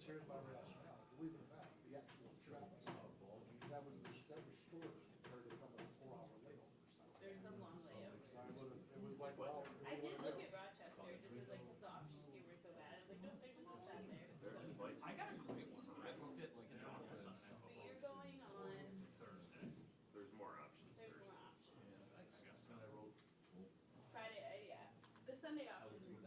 here's my rationale, believe it or not, the actual traffic, that was short compared to some of the 4-hour layovers. There's some long layovers. So it was like, well. I did look at Rochester, just as like the options here were so bad. I was like, no, there's just that there. I gotta just make one. I looked at like an hour or something. But you're going on Thursday. There's more options. there's Thursday. more options. Yeah, I guess so. Friday, yeah. The Sunday options,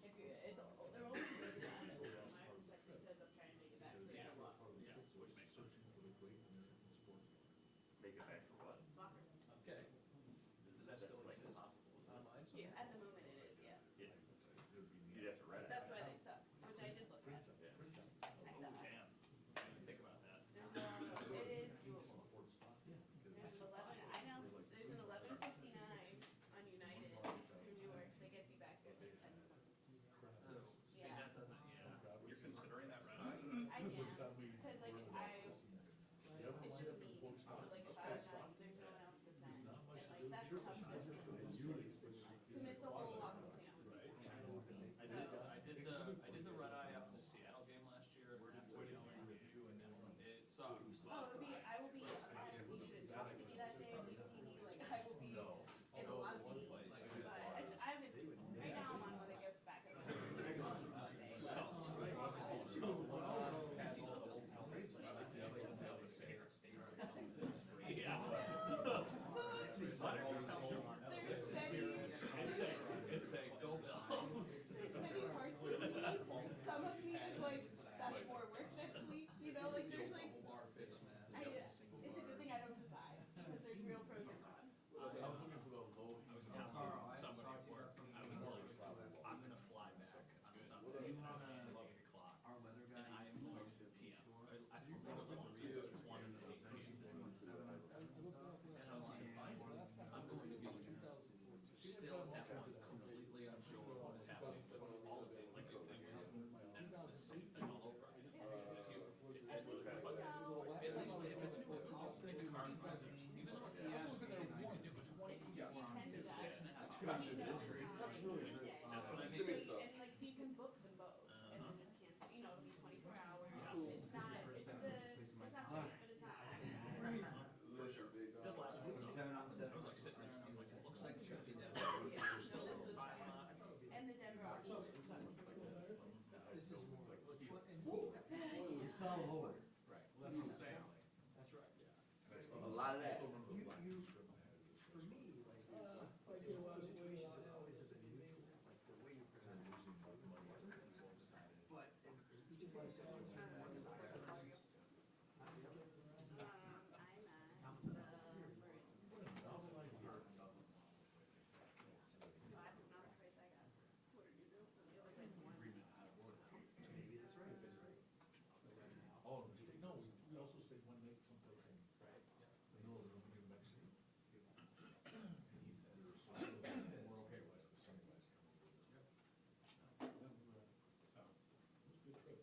if you, they're only really bad from my perspective because I'm trying to make it back 3 hours. Yeah, which makes sense. Make it back for what? Soccer. Okay. Is that still like possible online? Yeah, at the moment it is, yeah. Yeah. You'd have to read it. That's why they suck, which I did look at. Yeah. I Oh, thought. damn. I didn't think about that. It is doable. There's an 11, I know, there's an 11:59 on United through Newark that gets you back there for 10 something. See, Yeah. that doesn't, yeah. You're considering that, right? I am, because like it's just me, so like if I was not, there's no one else to send, and like that's tough to miss. To miss the whole local thing, I did the red eye up in the Seattle game last year, and that's what review, and it sucks. Oh, I will be honest, you should have talked to me that day, if you see me, like, I will be in a lot of meetings, but I haven't, right now I'm on when it gets back. It's a go Bills. There's many parts of me, some of me is like, that's more work next week, you know, like there's like, it's a good thing I don't decide, because there's real pros and cons. I was telling someone at work, I was like, I'm gonna fly back on Sunday at 11 o'clock, and I am going to PM. I forgot what the review is, 1 in the PM. And I'm like, I'm going to be still at that one, completely unsure what is happening with all of it, like, and it's the same thing all over. If it's new, I'll take a car, even though it's Seattle, you can do it. It's 6.5 hours. That's really good. That's what I So mean. you, and like, so you can book them both, and then just cancel, you know, it'll be 24 hours, it's not, it's not bad, but it's not. For sure. Just last week, I was like sitting there, and I was like, it looks like it should be dead. Yeah, no, this was fine. And the Denver option. It's all over. Right, well, that's what I'm saying. That's right. A lot of that. For me, like, I do a lot of situations that always have been mutual, like the way you present losing money as a people decided. But each of us have one side. I'm at the Marin. That's not the price I got. What did you do? It was like one. Maybe that's right. Oh, no, we also stayed one night someplace in the middle of New Mexico. And he said, we're okay with the sunny west coming over. So, it was a good trip.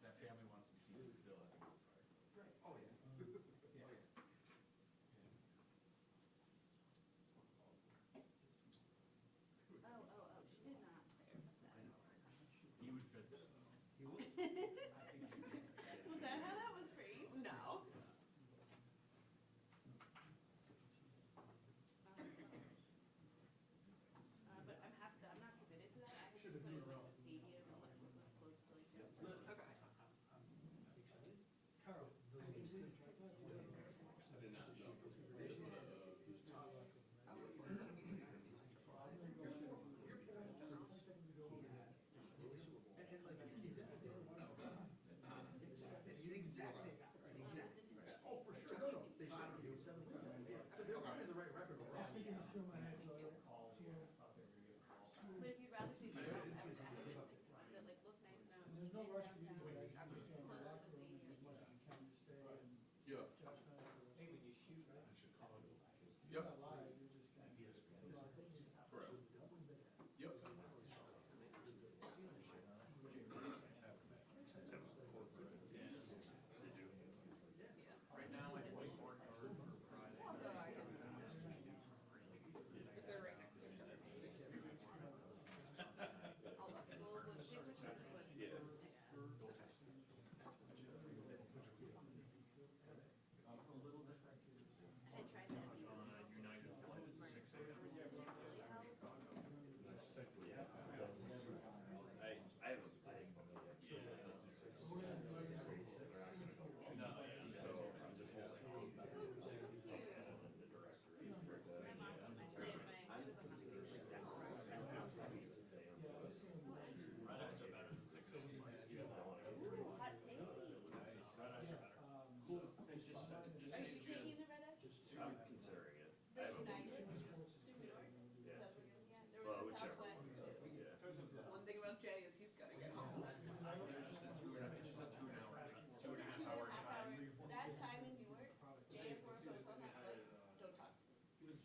That family wants to see you still at the group, right? Right, oh, yeah. Yeah. Oh, she did not clarify that. He would fit this. You would? Was that how that was phrased? No. But I'm happy that I'm not committed to that. I had just put it like the stadium and what was close to like. Okay. Carl, the least contract. I did not know. And like,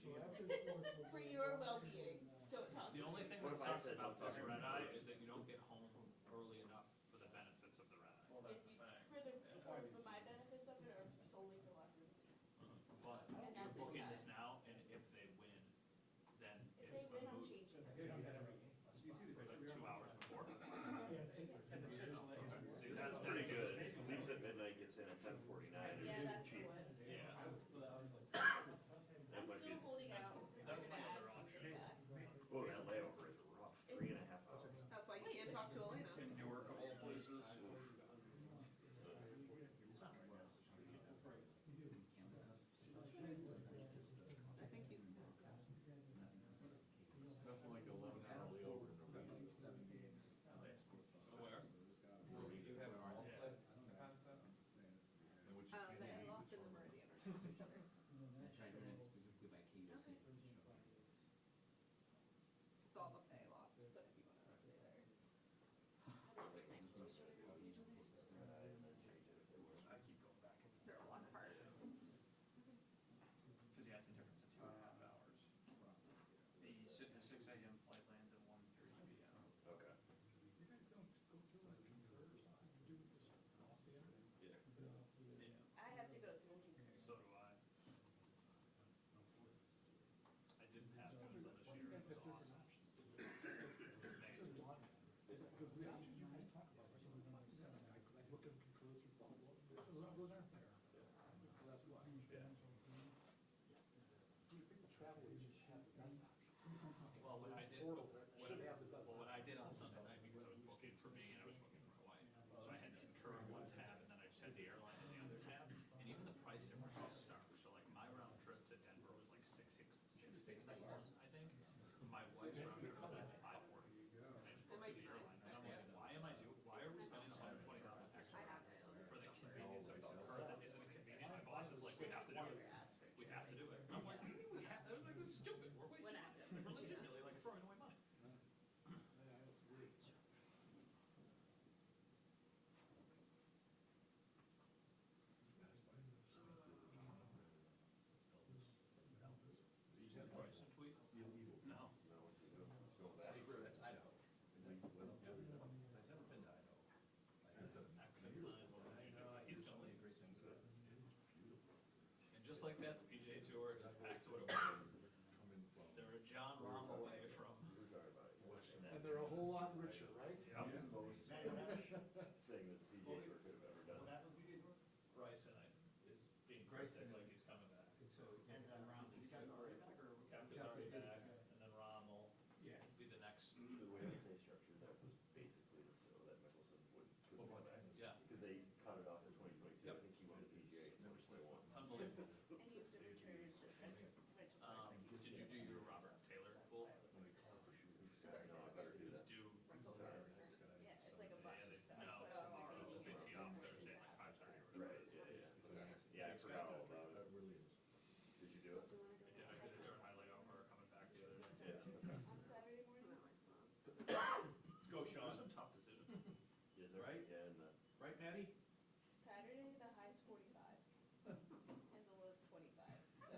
For your well-being, don't talk. The only thing What that if I sucks said about no this to red eye first? is that you don't get home early enough for the benefits of the red eye. Well, that's the thing. For my benefits of it, or solely for locker room cleaning? But And that's we're booking inside. this now, and if they win, then If it's they win, a I'm moot changing. like 2 hours before. See, That's pretty good. Leaves at midnight, gets in at 10:49. Yeah, It's that's the cheap. one. Yeah. That I'm might be, still holding out. that's We're my gonna other add option. something back. oh, that layover is rough. 3.5 hours. That's why you can't talk to Elena. In Newark of all places. I think he's. Definitely like 11-hour layover in November. Where? You have an all set concept? In which you can't They eat locked in the Meridian or next to each other. I tried doing it specifically by key to see. So I'll have pay locked, but if you wanna stay there. I keep going back and forth. They're a lot apart. Because yeah, it's a difference of 2.5 hours. The 6 a.m. flight lands at 1:30 p.m. Okay. You guys don't go through like a concur or something, do this off the end? Yeah. Yeah, I have to go through. so do I. I didn't have to until this year. It was awesome. It was amazing. Because the options you guys talk about, right, like look at concur through Buffalo, those aren't there. So that's why. Yeah. You think the travel agents have the best option? Well, what I did, Portal that what should have the best what I option. did on Sunday night, because I was booking for me and I was booking for my wife, so I had concur in one tab, and then I just had the airline in the other tab, and even the price difference was stark. So like my round trip to Denver was like $661, I think. My wife's round trip was like $540. I just booked might through be the mine, airline, and I'm like, why are we spending $120 extra I have it on for the the convenience of concur that isn't convenient? My boss is like, we have to do it. We have to do it. I'm like, what do you mean we have? I was like, this is stupid. We're wasting When money. active. We're legitimately like throwing away money. Yeah, it's weird. Did you see the Bryson tweet? No. No, it's going back. That's Idaho. I've never been to Idaho. He's gonna leave. And just like that, the PGA Tour is back to what it was. They're a John Rahm away from. And they're a whole lot richer, right? Yep. Most thing that the PGA Tour could have ever done. Bryson is being crazy, like he's coming back. Kepka's already back, and then Rahm will be the next. The way that they structured that was basically so that Mickelson would come back. Yeah. Because they cut it off in 2022. Yep. I think he won the PGA in 2021. It's unbelievable. And you have to return this rental price. Did you do your Robert Taylor pool? No, I better do that. It's due. Yeah, it's like a bus. Yeah, and stuff, no, so it's tomorrow. It's just they tee off Thursday at like 5:30 or whatever. Right, yeah. Yeah, I forgot all about That it. really is. Did you do it? I did it during my layover coming back the other day. Yeah, okay. On Saturday morning. Let's go, Those Sean. are some tough decisions. Is it right? Yeah, and Right, Maddie? Saturday, the high's 45 and the low's 25. So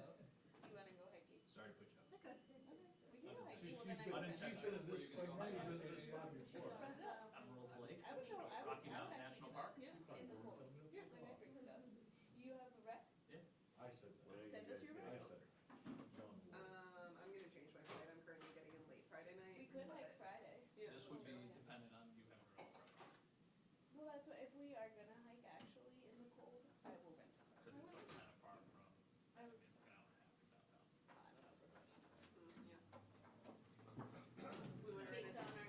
you wanna go hiking? Sorry to put you up. Okay, we can go hiking. She's Well, then I been, would- she's been in this, like, Maddie's been in this spot before. Spread it out. Emerald Lake, I would go, I would, Rocky I would Mountain actually National do Park. that. Yeah, in the cold. Yeah. Like I bring stuff. You have a rep? I said when are that. you Send us guys your gonna I go? said it. John Ward. I'm gonna change my flight. I'm currently getting in late Friday night. We could but- hike Friday. Yeah. This would be dependent on you having your own truck, Well, that's what, if we are gonna hike actually in the cold, I will rent a car. because it's like kind of far from, I mean, it's like an hour and a half from downtown. I don't know. Yeah. We went right Based into on our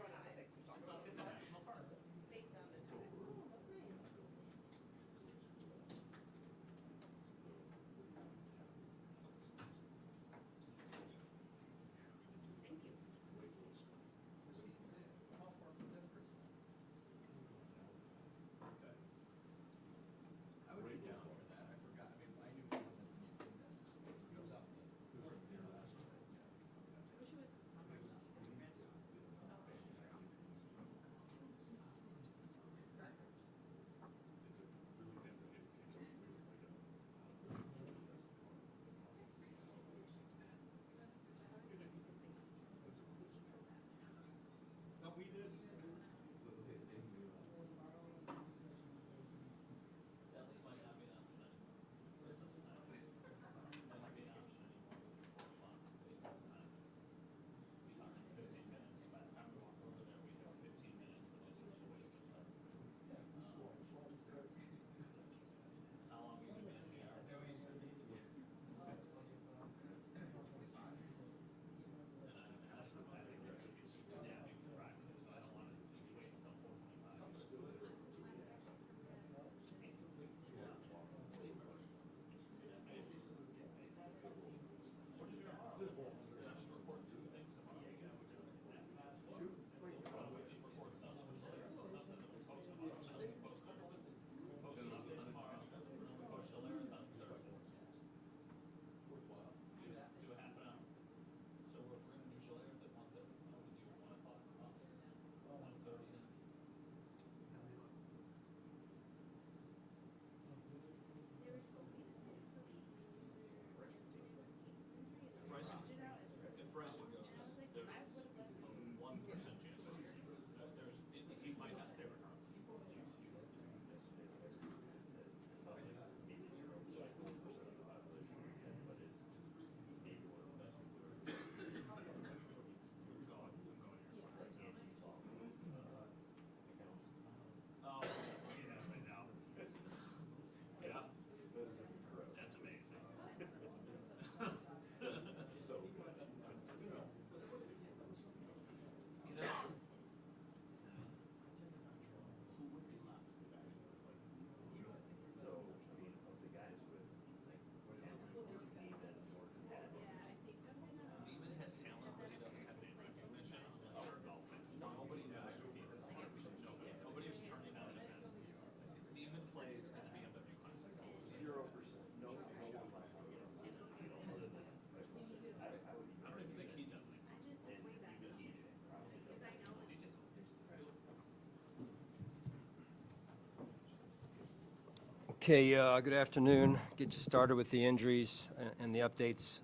Okay, good afternoon. Get you started with the injuries and the updates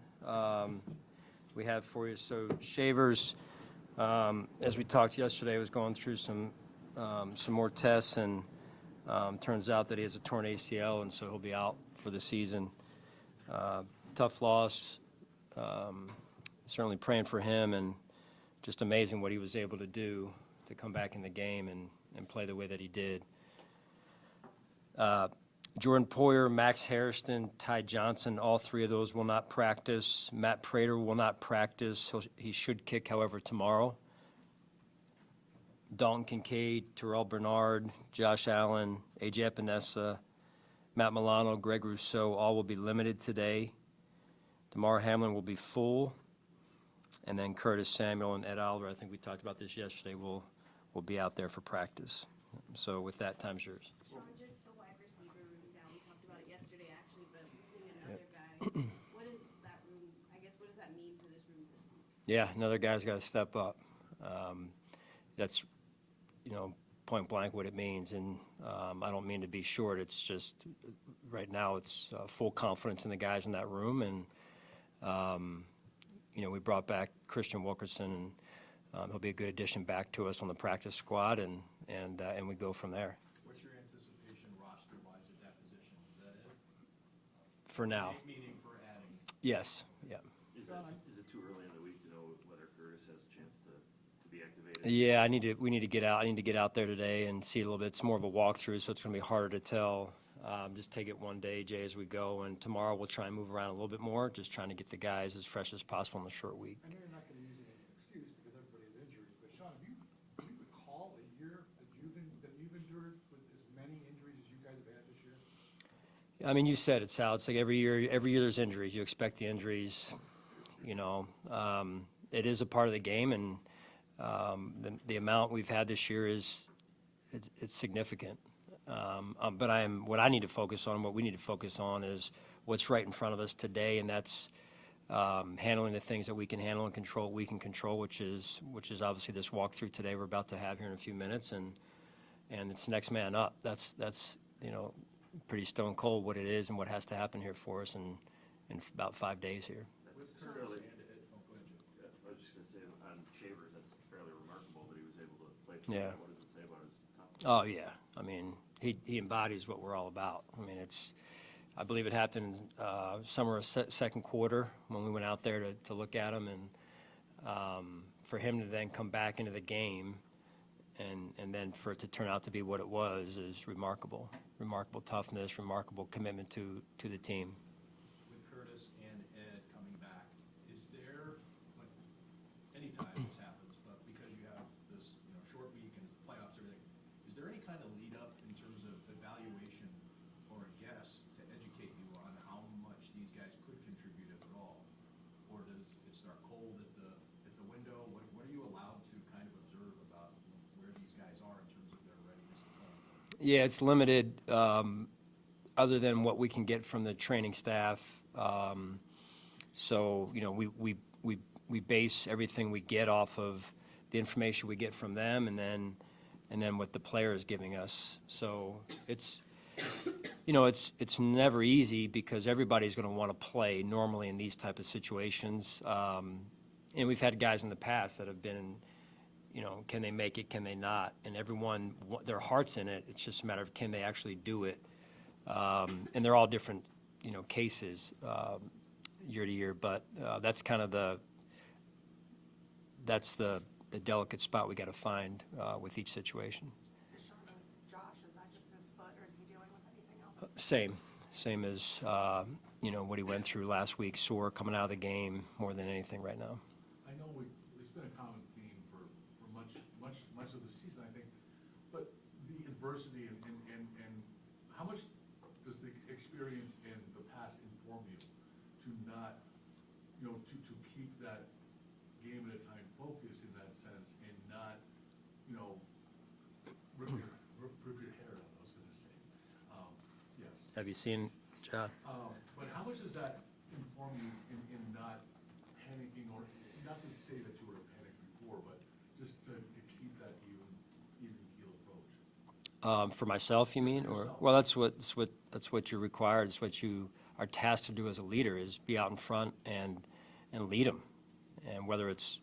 we have for you. So Shavers, as we talked yesterday, was going through some more tests, and turns out that he has a torn ACL, and so he'll be out for the season. Tough loss. Certainly praying for him, and just amazing what he was able to do to come back in the game and play the way that he did. Jordan Poyer, Max Harrison, Ty Johnson, all three of those will not practice. Matt Prater will not practice. He should kick, however, tomorrow. Dalton Kincaid, Terrell Bernard, Josh Allen, AJ Epinesa, Matt Milano, Greg Rousseau, all will be limited today. Damar Hamlin will be full. And then Curtis Samuel and Ed Oliver, I think we talked about this yesterday, will be out there for practice. So with that, time's yours. Sean, just the wide receiver room down, we talked about it yesterday actually, but losing another guy, what is that room, I guess, what does that mean for this room this week? Yeah, another guy's got to step up. That's, point blank what it means. And I don't mean to be short. It's just right now it's full confidence in the guys in that room. And, we brought back Christian Wilkerson, and he'll be a good addition back to us on the practice squad, and we go from there. What's your anticipation roster-wise at that position? Is that it? For now. Meaning for adding? Yes, yeah. Is it too early in the week to know whether Curtis has a chance to be activated? Yeah, we need to get out. I need to get out there today and see a little bit. It's more of a walkthrough, so it's going to be harder to tell. Just take it one day, Jay, as we go. And tomorrow we'll try and move around a little bit more, just trying to get the guys as fresh as possible in the short week. I know you're not going to use it as an excuse because everybody has injuries, but Sean, do you recall a year that you've endured with as many injuries as you guys have had this year? I mean, you said it, Sal. It's like every year there's injuries. You expect the injuries. It is a part of the game, and the amount we've had this year it's significant. But what I need to focus on, what we need to focus on, is what's right in front of us today, and that's handling the things that we can handle and control what we can control, which is obviously this walkthrough today we're about to have here in a few minutes, and it's next man up. That's pretty stone cold what it is and what has to happen here for us in about 5 days here. That's fairly, I was just going to say, on Shavers, that's fairly remarkable that he was able to play through Yeah. that. What does it say about his toughness? Oh, yeah. I mean, he embodies what we're all about. I mean, I believe it happened summer of second quarter when we went out there to look at him, and for him to then come back into the game and then for it to turn out to be what it was is remarkable. Remarkable toughness, remarkable commitment to the team. With Curtis and Ed coming back, is there, like, anytime this happens, but because you have this, short week and playoffs, everything, is there any kind of lead up in terms of evaluation or a guess to educate you on how much these guys could contribute, if at all? Or does it start cold at the window? What are you allowed to kind of observe about where these guys are in terms of their readiness to play? Yeah, it's limited other than what we can get from the training staff. So, we base everything we get off of the information we get from them, and then what the player is giving us. So it's never easy because everybody's going to want to play normally in these type of situations. And we've had guys in the past that have been, can they make it, can they not? And everyone, their heart's in it. It's just a matter of can they actually do it. And they're all different, cases year to year. But that's kind of the delicate spot we got to find with each situation. Sean, Josh, is that just his foot, or is he dealing with anything else? Same as what he went through last week, sore coming out of the game more than anything right now. I know it's been a common theme for much of the season, I think, but the adversity and how much does the experience in the past inform you to not, to keep that game at a time focus in that sense and not, rip your hair out, I was going to say. Yes. Have you seen, John? But how much does that inform you in not panicking, or not to say that you were a panic before, but just to keep that even keel approach? For myself, you mean, or, well, that's what you're required, it's what you are tasked to do as a leader, is be out in front and lead them. And whether it's,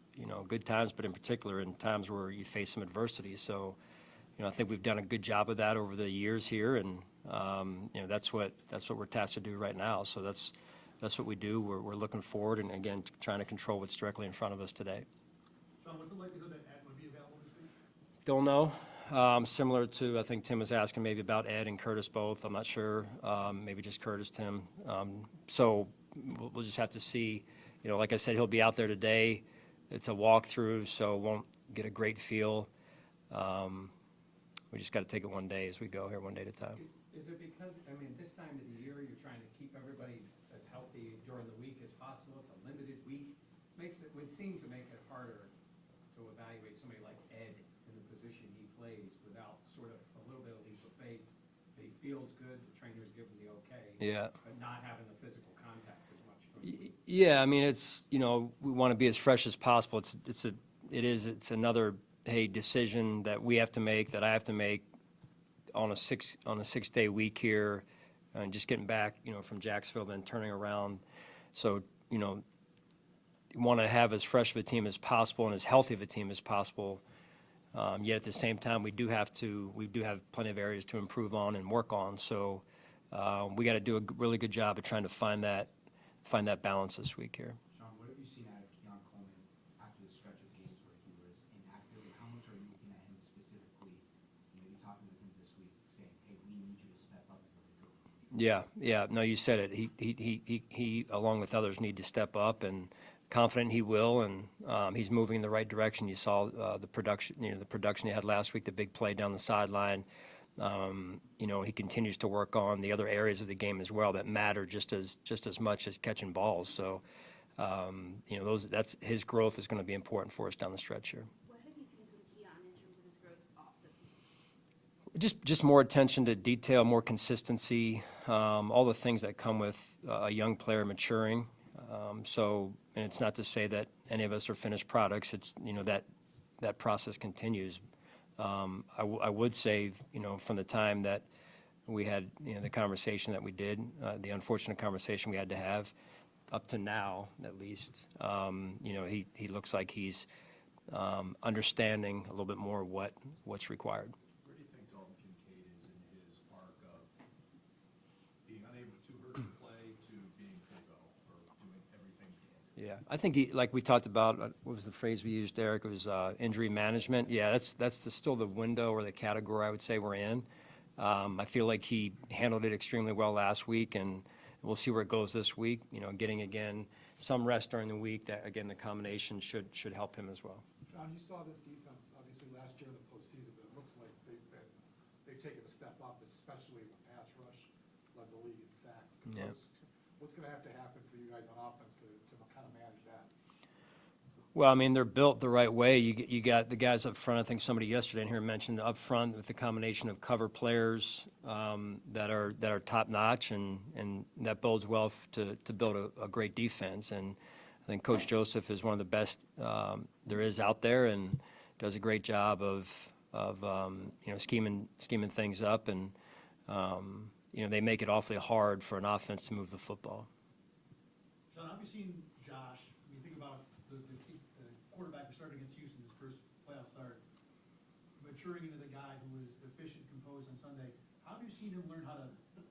good times, but in particular in times where you face some adversity. So, I think we've done a good job of that over the years here, and, that's what we're tasked to do right now. So that's what we do. We're looking forward and, again, trying to control what's directly in front of us today. Sean, what's the likelihood that Ed would be available this week? Don't know. Similar to, I think Tim was asking maybe about Ed and Curtis both. I'm not sure. Maybe just Curtis, Tim. So we'll just have to see. Like I said, he'll be out there today. It's a walkthrough, so won't get a great feel. We just got to take it one day as we go here, one day at a time. Is it because, this time of the year, you're trying to keep everybody as healthy during the week as possible? It's a limited week. Would seem to make it harder to evaluate somebody like Ed in the position he plays without sort of a little bit of leap of faith. That he feels good, the trainers give him the okay. Yeah. But not having the physical contact as much. Yeah, it's, we want to be as fresh as possible. It's another, decision that we have to make, that I have to make on a 6-day week here, and just getting back, from Jacksonville, then turning around. So, you want to have as fresh of a team as possible and as healthy of a team as possible. Yet at the same time, we do have plenty of areas to improve on and work on. So we got to do a really good job of trying to find that balance this week here. Sean, what have you seen out of Keon Coleman after the stretch of games where he was inactive, and how much are you looking at him specifically, maybe talking with him this week, saying, hey, we need you to step up and really go? Yeah. No, you said it. He along with others, need to step up, and confident he will, and he's moving in the right direction. You saw the production he had last week, the big play down the sideline. He continues to work on the other areas of the game as well that matter just as much as catching balls. So, that's his growth is going to be important for us down the stretch here. What have you seen from Keon in terms of his growth off the field? Just more attention to detail, more consistency, all the things that come with a young player maturing. And it's not to say that any of us are finished products. It's, that process continues. I would say, from the time that we had, the conversation that we did, the unfortunate conversation we had to have, up to now, at least, he looks like he's understanding a little bit more what's required. Where do you think Dalton Kincaid is in his arc of being unable to hurt the play to being full go, or doing everything he can? Yeah, I think like we talked about, what was the phrase we used, Eric? It was injury management. Yeah, that's still the window or the category I would say we're in. I feel like he handled it extremely well last week, and we'll see where it goes this week. Getting, again, some rest during the week, that, again, the combination should help him as well. John, you saw this defense, obviously, last year in the postseason, but it looks like they've taken a step up, especially in the pass rush, led the league in sacks. Yeah. What's going to have to happen for you guys on offense to kind of manage that? Well, they're built the right way. You got the guys up front. I think somebody yesterday in here mentioned up front with the combination of cover players that are top notch, and that bodes well to build a great defense. And I think Coach Joseph is one of the best there is out there, and does a great job of scheming things up, and they make it awfully hard for an offense to move the football. John, have you seen Josh, when you think about the quarterback who started against Houston, his first playoff start, maturing into the guy who was efficient, composed on Sunday, how have you seen him learn how to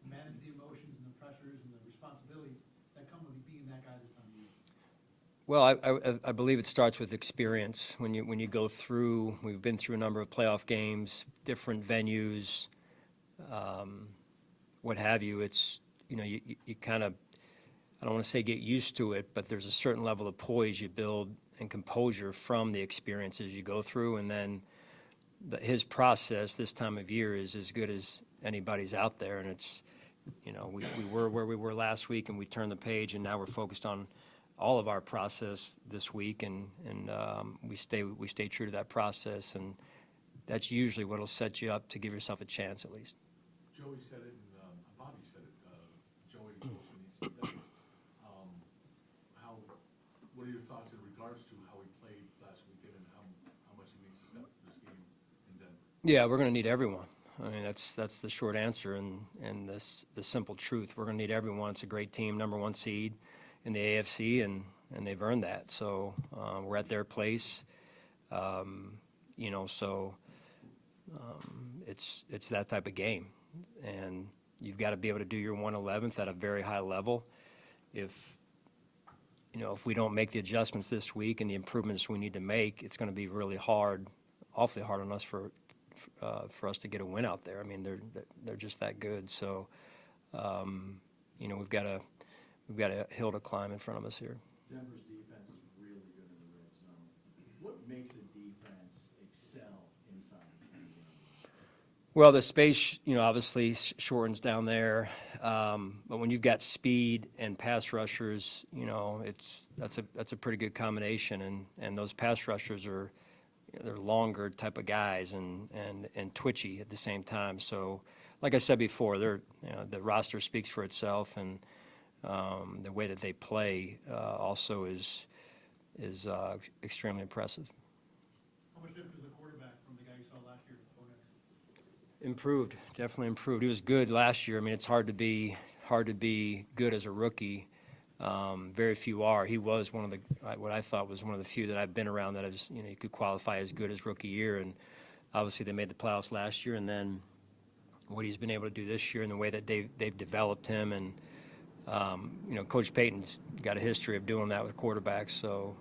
manage the emotions and the pressures and the responsibilities that come with being that guy this time of year? Well, I believe it starts with experience. When you go through, we've been through a number of playoff games, different venues, what have you. It's, you kind of, I don't want to say get used to it, but there's a certain level of poise you build and composure from the experiences you go through. And then his process this time of year is as good as anybody's out there. And it's, we were where we were last week, and we turned the page, and now we're focused on all of our process this week, and we stay true to that process, and that's usually what'll set you up to give yourself a chance at least. Joey said it, and Bobby said it. Joey also needs to be better. What are your thoughts in regards to how he played last weekend and how much he needs to step this game in Denver? Yeah, we're going to need everyone. I mean, that's the short answer and the simple truth. We're going to need everyone. It's a great team, number 1 seed in the AFC, and they've earned that. So we're at their place, you know. So it's that type of game, and you've got to be able to do your 1/11th at a very high level. If we don't make the adjustments this week and the improvements we need to make, it's going to be really hard, awfully hard on us for us to get a win out there. I mean, they're just that good. So, we've got a hill to climb in front of us here. Denver's defense is really good in the red zone. What makes a defense excel inside the 10? Well, the space, obviously shortens down there. But when you've got speed and pass rushers, that's a pretty good combination. And those pass rushers they're longer type of guys and twitchy at the same time. So, like I said before, the roster speaks for itself, and the way that they play also is extremely impressive. How much different is the quarterback from the guy you saw last year? Improved, definitely improved. He was good last year. I mean, it's hard to be good as a rookie. Very few are. He was one of what I thought was one of the few that I've been around that is, you could qualify as good as rookie year. And obviously they made the playoffs last year, and then what he's been able to do this year and the way that they've developed him. And, Coach Payton's got a history of doing that with quarterbacks. So,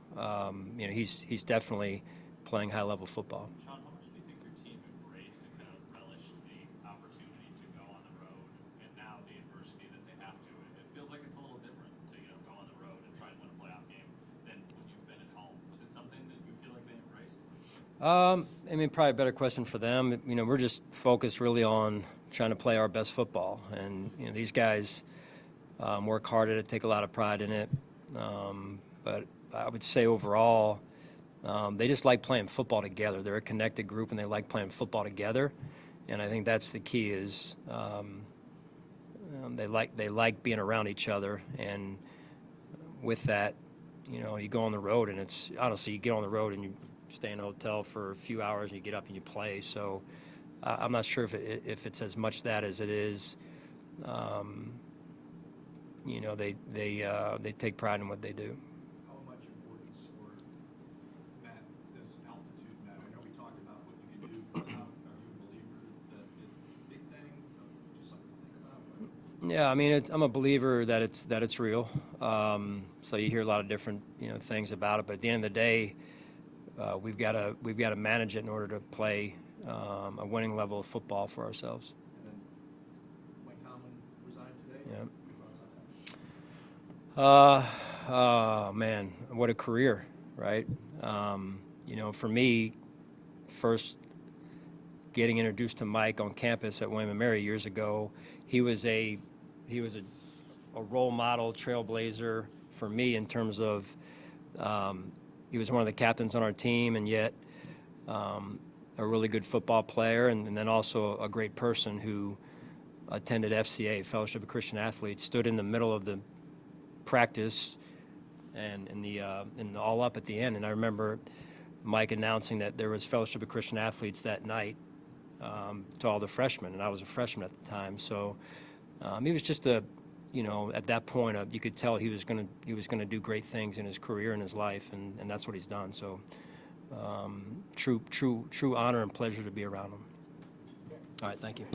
he's definitely playing high-level football. Sean, how much do you think your team embraced and kind of relished the opportunity to go on the road, and now the adversity that they have to? It feels like it's a little different to go on the road and try and win a playoff game than when you've been at home. Was it something that you feel like they embraced? Probably a better question for them. We're just focused really on trying to play our best football, and these guys work hard at it, take a lot of pride in it. But I would say overall, they just like playing football together. They're a connected group, and they like playing football together. And I think that's the key is they like being around each other. And with that, you go on the road, and it's honestly, you get on the road and you stay in a hotel for a few hours and you get up and you play. So I'm not sure if it's as much that as it is. They take pride in what they do. How much importance for that, this altitude matter? I know we talked about what you can do, but are you a believer that it's a big thing, just something to think about? Yeah, I'm a believer that it's real. So you hear a lot of different things about it, but at the end of the day, we've got to manage it in order to play a winning level of football for ourselves. And then Mike Tomlin resigned today. Yeah. Your thoughts on that? Oh man, what a career, right? For me, first getting introduced to Mike on campus at William & Mary years ago, he was a role model, trailblazer for me in terms of he was one of the captains on our team, and yet a really good football player, and then also a great person who attended FCA, Fellowship of Christian Athletes, stood in the middle of the practice and in the all up at the end. And I remember Mike announcing that there was Fellowship of Christian Athletes that night to all the freshmen, and I was a freshman at the time. So he was just at that point you could tell he was going to do great things in his career and his life, and that's what he's done. So true honor and pleasure to be around him. All right, thank you.